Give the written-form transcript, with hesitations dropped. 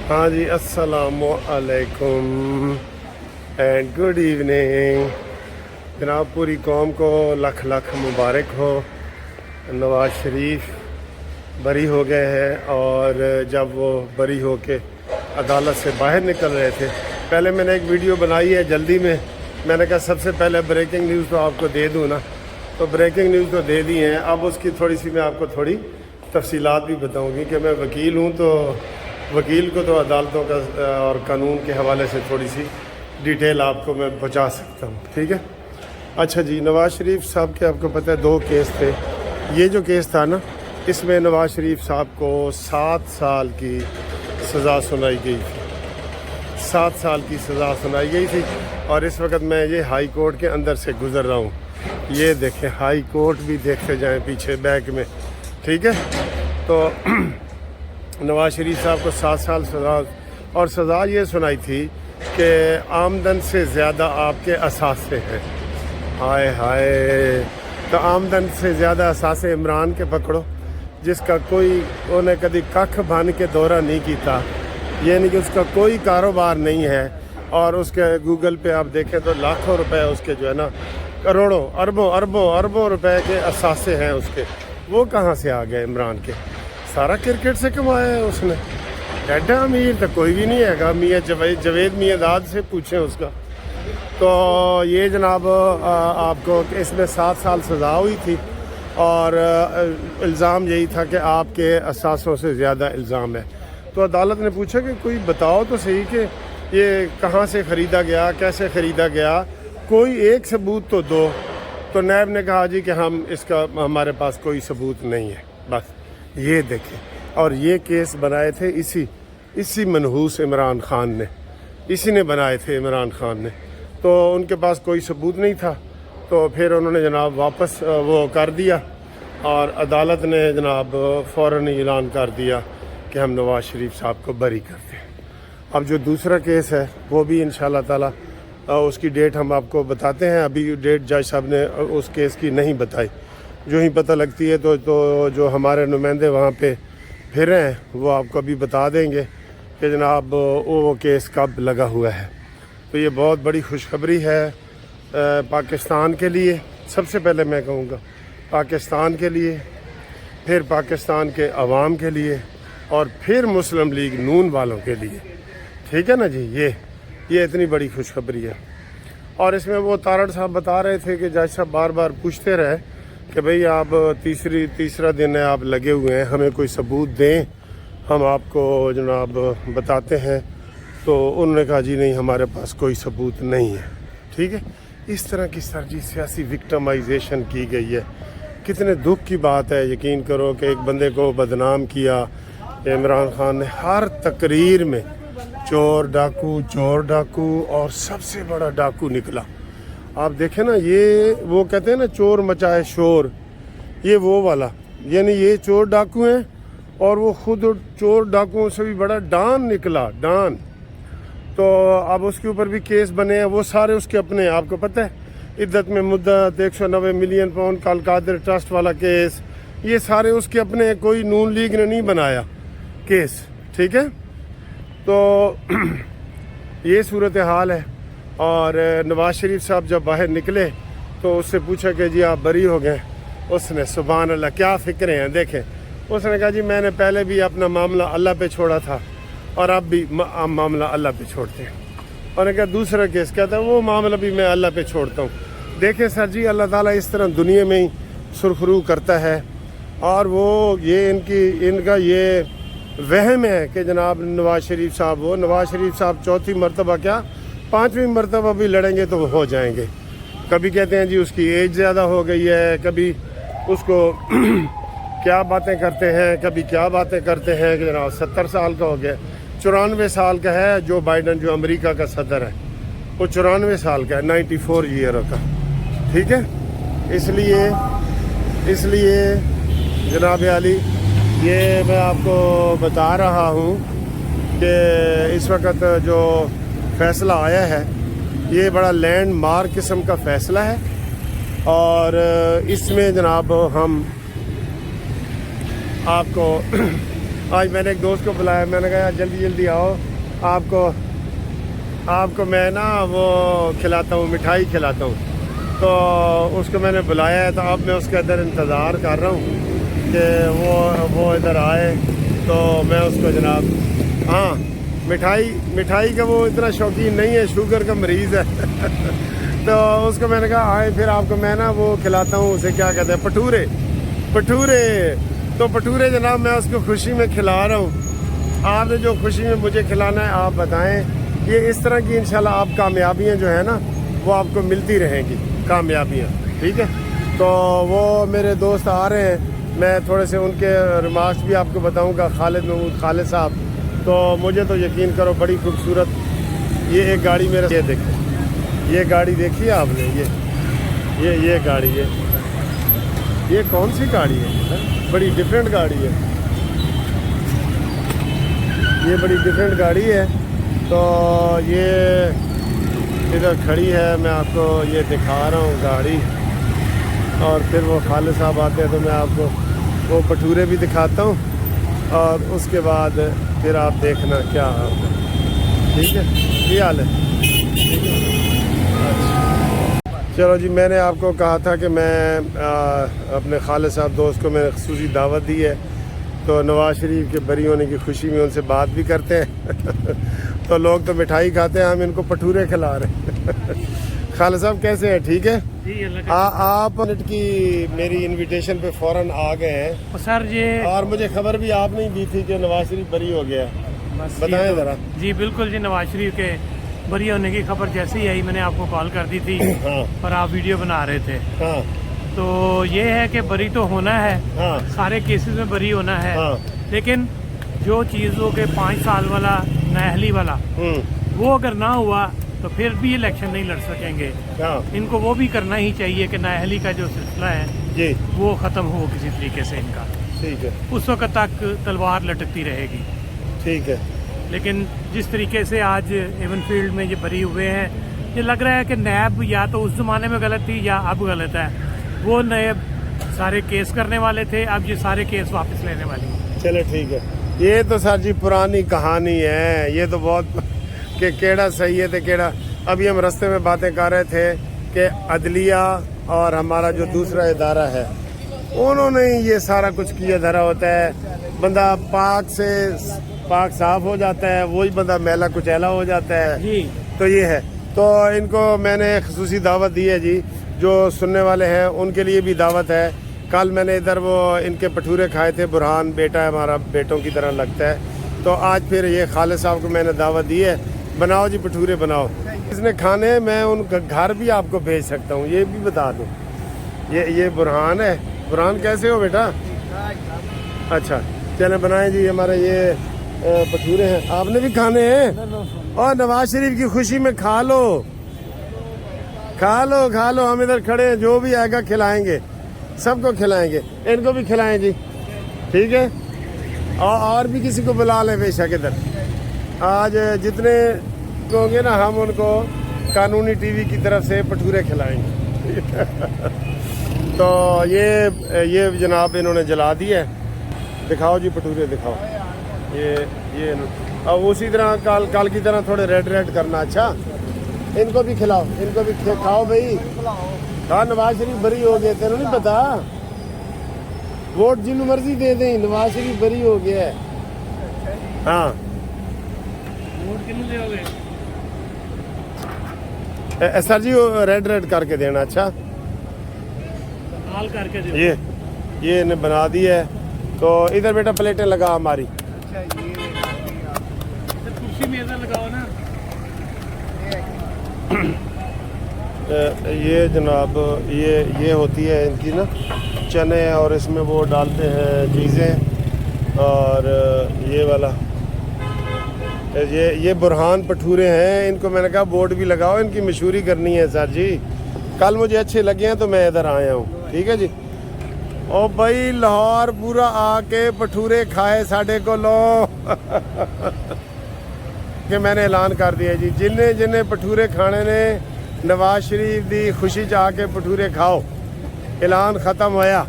ہاں جی، السلام علیکم اینڈ گڈ ایوننگ جناب. پوری قوم کو لاکھ لاکھ مبارک ہو. نواز شریف بری ہو گئے ہیں، اور جب وہ بری ہو کے عدالت سے باہر نکل رہے تھے، پہلے میں نے ایک ویڈیو بنائی ہے جلدی میں نے کہا سب سے پہلے بریکنگ نیوز تو آپ کو دے دوں نا، تو بریکنگ نیوز تو دے دی ہیں. اب اس کی تھوڑی سی میں آپ کو تھوڑی تفصیلات بھی بتاؤں گی کہ میں وکیل ہوں، تو وکیل کو تو عدالتوں کا اور قانون کے حوالے سے تھوڑی سی ڈیٹیل آپ کو میں پہنچا سکتا ہوں. ٹھیک ہے. اچھا جی، نواز شریف صاحب کے آپ کو پتہ ہے 2 کیس تھے. یہ جو کیس تھا نا، اس میں نواز شریف صاحب کو 7 سال کی سزا سنائی گئی تھی. 7 سال کی سزا سنائی گئی تھی، اور اس وقت میں یہ ہائی کورٹ کے اندر سے گزر رہا ہوں. یہ دیکھیں، ہائی کورٹ بھی دیکھتے جائیں پیچھے بیک میں. ٹھیک ہے. تو نواز شریف صاحب کو 7 سال سزا، اور سزا یہ سنائی تھی کہ آمدن سے زیادہ آپ کے اثاثے ہیں. ہائے ہائے. تو آمدن سے زیادہ اثاثے عمران کے پکڑو، جس کا کوئی انہیں کبھی ککھ بن کے دورہ نہیں کیتا، یعنی کہ اس کا کوئی کاروبار نہیں ہے، اور اس کے گوگل پہ آپ دیکھیں تو لاکھوں روپے اس کے جو ہے نا، کروڑوں اربوں روپے کے اثاثے ہیں اس کے. وہ کہاں سے آ گئے عمران کے؟ سارا کرکٹ سے کمایا ہے اس نے. ایڈا امیر تو کوئی بھی نہیں ہے گا. میاں جوید میاں داد سے پوچھیں اس کا. تو یہ جناب آپ کو اس میں 7 سال سزا ہوئی تھی، اور الزام یہی تھا کہ آپ کے اثاثوں سے زیادہ الزام ہے. تو عدالت نے پوچھا کہ کوئی بتاؤ تو صحیح کہ یہ کہاں سے خریدا گیا، کیسے خریدا گیا، کوئی ایک ثبوت تو دو. تو نیب نے کہا جی کہ اس کا ہمارے پاس کوئی ثبوت نہیں ہے. بس یہ دیکھیں. اور یہ کیس بنائے تھے اسی منحوس عمران خان نے، اسی نے بنائے تھے عمران خان نے. تو ان کے پاس کوئی ثبوت نہیں تھا، تو پھر انہوں نے جناب واپس وہ کر دیا، اور عدالت نے جناب فوراً اعلان کر دیا کہ ہم نواز شریف صاحب کو بری کرتے ہیں. اب جو دوسرا کیس ہے وہ بھی انشاءاللہ تعالی اس کی ڈیٹ ہم آپ کو بتاتے ہیں. ابھی ڈیٹ جج صاحب نے اس کیس کی نہیں بتائی. جو ہی پتہ لگتی ہے تو جو ہمارے نمائندے وہاں پہ پھر ہیں وہ آپ کو ابھی بتا دیں گے کہ جناب وہ کیس کب لگا ہوا ہے. تو یہ بہت بڑی خوشخبری ہے پاکستان کے لیے. سب سے پہلے میں کہوں گا پاکستان کے لیے، پھر پاکستان کے عوام کے لیے، اور پھر مسلم لیگ نون والوں کے لیے. ٹھیک ہے نا جی. یہ اتنی بڑی خوشخبری ہے. اور اس میں وہ تارڑ صاحب بتا رہے تھے کہ جج صاحب بار بار پوچھتے رہے کہ بھئی آپ تیسرا دن ہے آپ لگے ہوئے ہیں، ہمیں کوئی ثبوت دیں، ہم آپ کو جناب بتاتے ہیں. تو انہوں نے کہا جی نہیں، ہمارے پاس کوئی ثبوت نہیں ہے. ٹھیک ہے. اس طرح کی سرجی سیاسی وکٹمائزیشن کی گئی ہے. کتنے دکھ کی بات ہے. یقین کرو کہ ایک بندے کو بدنام کیا عمران خان نے. ہر تقریر میں چور ڈاکو، اور سب سے بڑا ڈاکو نکلا. آپ دیکھیں نا، یہ وہ کہتے ہیں نا چور مچائے شور، یہ وہ والا. یعنی یہ چور ڈاکو ہیں، اور وہ خود چور ڈاکوؤں سے بھی بڑا ڈان نکلا، ڈان. تو اب اس کے اوپر بھی کیس بنے ہیں. وہ سارے اس کے اپنے. آپ کو پتہ ہے عدت میں مدت 190 ملین پاؤنڈ کا القادر ٹرسٹ والا کیس، یہ سارے اس کے اپنے. کوئی نون لیگ نے نہیں بنایا کیس. ٹھیک ہے. تو یہ صورتحال ہے. اور نواز شریف صاحب جب باہر نکلے تو اس سے پوچھا کہ جی آپ بری ہو گئے. اس نے سبحان اللہ کیا فکریں ہیں دیکھیں. اس نے کہا جی میں نے پہلے بھی اپنا معاملہ اللہ پہ چھوڑا تھا، اور اب بھی معاملہ اللہ پہ چھوڑتے ہیں. اور نے کہا دوسرا کیس کہتا ہے وہ معاملہ بھی میں اللہ پہ چھوڑتا ہوں. دیکھیں سر جی، اللہ تعالیٰ اس طرح دنیا میں ہی سرخرو کرتا ہے. اور وہ یہ ان کا یہ وہم ہے کہ جناب نواز شریف صاحب چوتھی مرتبہ کیا 5ویں مرتبہ بھی لڑیں گے تو وہ ہو جائیں گے. کبھی کہتے ہیں جی اس کی ایج زیادہ ہو گئی ہے، کبھی اس کو کیا باتیں کرتے ہیں، کبھی کیا باتیں کرتے ہیں کہ جناب 70 سال کا ہو گیا. 94 سال کا ہے جو بائیڈن، جو امریکہ کا صدر ہے، وہ 94 سال کا ہے، 94 ایئر کا. ٹھیک ہے. اس لیے جناب عالی، یہ میں آپ کو بتا رہا ہوں کہ اس وقت جو فیصلہ آیا ہے یہ بڑا لینڈ مارک قسم کا فیصلہ ہے. اور اس میں جناب ہم آپ کو آج میں نے ایک دوست کو بلایا, میں نے کہا یار جلدی جلدی آؤ, آپ کو میں نا وہ کھلاتا ہوں, مٹھائی کھلاتا ہوں. تو اس کو میں نے بلایا ہے, تو اب میں اس کے ادھر انتظار کر رہا ہوں کہ وہ ادھر آئے. تو میں اس کو جناب, ہاں مٹھائی کا وہ اتنا شوقین نہیں ہے, شوگر کا مریض ہے. تو اس کو میں نے کہا آئے پھر آپ کو میں نا وہ کھلاتا ہوں, اسے کیا کہتے ہیں, پٹھورے. تو پٹھورے جناب میں اس کو خوشی میں کھلا رہا ہوں. آپ نے جو خوشی میں مجھے کھلانا ہے آپ بتائیں. یہ اس طرح کی انشاءاللہ آپ کامیابیاں جو ہے نا وہ آپ کو ملتی رہیں گی, کامیابیاں, ٹھیک ہے. تو وہ میرے دوست آ رہے ہیں, میں تھوڑے سے ان کے ریمارکس بھی آپ کو بتاؤں گا. خالد صاحب, تو مجھے تو یقین کرو بڑی خوبصورت یہ ایک گاڑی میرے, یہ دیکھیں, یہ گاڑی دیکھی ہے آپ نے, یہ گاڑی, یہ کون سی گاڑی ہے, بڑی ڈیفرنٹ گاڑی ہے, یہ بڑی ڈیفرنٹ گاڑی ہے. تو یہ ادھر کھڑی ہے, میں آپ کو یہ دکھا رہا ہوں گاڑی. اور پھر وہ خالد صاحب آتے ہیں تو میں آپ کو وہ بھٹورے بھی دکھاتا ہوں, اور اس کے بعد پھر آپ دیکھنا کیا حال ہے, ٹھیک ہے. یہ حال ہے, ٹھیک ہے. اچھا چلو جی, میں نے آپ کو کہا تھا کہ میں اپنے خالد صاحب دوست کو میں نے خصوصی دعوت دی ہے. تو نواز شریف کے بری ہونے کی خوشی میں ان سے بات بھی کرتے ہیں. تو لوگ تو مٹھائی کھاتے ہیں, ہم ان کو پٹھورے کھلا رہے ہیں. خالد صاحب کیسے ہیں, ٹھیک ہے؟ آپ کی میری انویٹیشن پہ فوراً آ گئے ہیں سر جی, اور مجھے خبر بھی آپ نہیں دی تھی کہ نواز شریف بری ہو گیا, بتائیں ذرا. جی بالکل جی, نواز شریف کے بری ہونے کی خبر جیسے ہی آئی میں نے آپ کو کال کر دی تھی. ہاں, اور آپ ویڈیو بنا رہے تھے. ہاں, تو یہ ہے کہ بری تو ہونا ہے, ہاں, سارے کیسز میں بری ہونا ہے. ہاں, لیکن جو چیزوں کے 5 سال والا نااہلی والا وہ اگر نہ ہوا تو پھر بھی الیکشن نہیں لڑ سکیں گے. ہاں, ان کو وہ بھی کرنا ہی چاہیے کہ نااہلی کا جو سلسلہ ہے جی وہ ختم ہو کسی طریقے سے ان کا. ٹھیک ہے, اس وقت تک تلوار لٹکتی رہے گی. ٹھیک ہے. لیکن جس طریقے سے آج ایون فیلڈ میں یہ بری ہوئے ہیں, یہ لگ رہا ہے کہ نیب یا تو اس زمانے میں غلط تھی یا اب غلط ہے. وہ نیب سارے کیس کرنے والے تھے, اب یہ سارے کیس واپس لینے والی ہیں. چلے ٹھیک ہے. یہ تو سر جی پرانی کہانی ہے, یہ تو بہت کہ کیڑا صحیح ہے تو کیڑا. ابھی ہم رستے میں باتیں کر رہے تھے کہ عدلیہ اور ہمارا جو دوسرا ادارہ ہے انہوں نے یہ سارا کچھ کیا دھرا ہوتا ہے. بندہ پاک سے پاک صاف ہو جاتا ہے, وہی بندہ میلا کچیلا ہو جاتا ہے. جی تو یہ ہے. تو ان کو میں نے خصوصی دعوت دی ہے جی, جو سننے والے ہیں ان کے لیے بھی دعوت ہے. کل میں نے ادھر وہ ان کے پٹھورے کھائے تھے, برہان بیٹا ہے ہمارا, بیٹوں کی طرح لگتا ہے. تو آج پھر یہ خالد صاحب کو میں نے دعوت دی ہے, بناؤ جی پٹھورے بناؤ. اس نے کھانے میں ان کا گھر بھی آپ کو بھیج سکتا ہوں, یہ بھی بتا دوں. یہ برہان ہے. برہان کیسے ہو بیٹا؟ اچھا چلیں بنائیں جی. ہمارے یہ پٹھورے ہیں, آپ نے بھی کھانے ہیں, اور نواز شریف کی خوشی میں کھا لو. ہم ادھر کھڑے ہیں, جو بھی آئے گا کھلائیں گے, سب کو کھلائیں گے. ان کو بھی کھلائیں جی, ٹھیک ہے. اور بھی کسی کو بلا لیں بے شک ادھر. آج جتنے ہوں گے نا ہم ان کو قانونی ٹی وی کی طرف سے پٹھورے کھلائیں گے. تو یہ جناب انہوں نے جلا دی ہے. دکھاؤ جی پٹھورے دکھاؤ. یہ اور اسی طرح کال کی طرح تھوڑے ریڈ کرنا. اچھا ان کو بھی کھلاؤ, ان کو بھی کھاؤ بھائی. ہاں نواز شریف بری ہو گئے, تینوں نہیں پتا؟ ووٹ جن مرضی دے دیں, نواز شریف بری ہو گیا ہے. ہاں سر جی ریڈ کر کے دینا. اچھا کر کے یہ انہیں بنا دی ہے. تو ادھر بیٹا پلیٹیں لگا ہماری. کرسی میں ادھر لگاؤ نا. یہ جناب یہ ہوتی ہے ان کی نا چنے, اور اس میں وہ ڈالتے ہیں چیزیں. اور یہ والا یہ برہان پٹھورے ہیں. ان کو میں نے کہا بورڈ بھی لگاؤ, ان کی مشہوری کرنی ہے سر جی. کل مجھے اچھے لگے ہیں تو میں ادھر آیا ہوں, ٹھیک ہے جی. او بھائی لاہور پورا آ کے پٹھورے کھائے ساڈے کو لو. کہ میں نے اعلان کر دیا جی, جنہیں پٹھورے کھانے نے نواز شریف دی خوشی چ آ کے پٹھورے کھاؤ. اعلان ختم ہویا.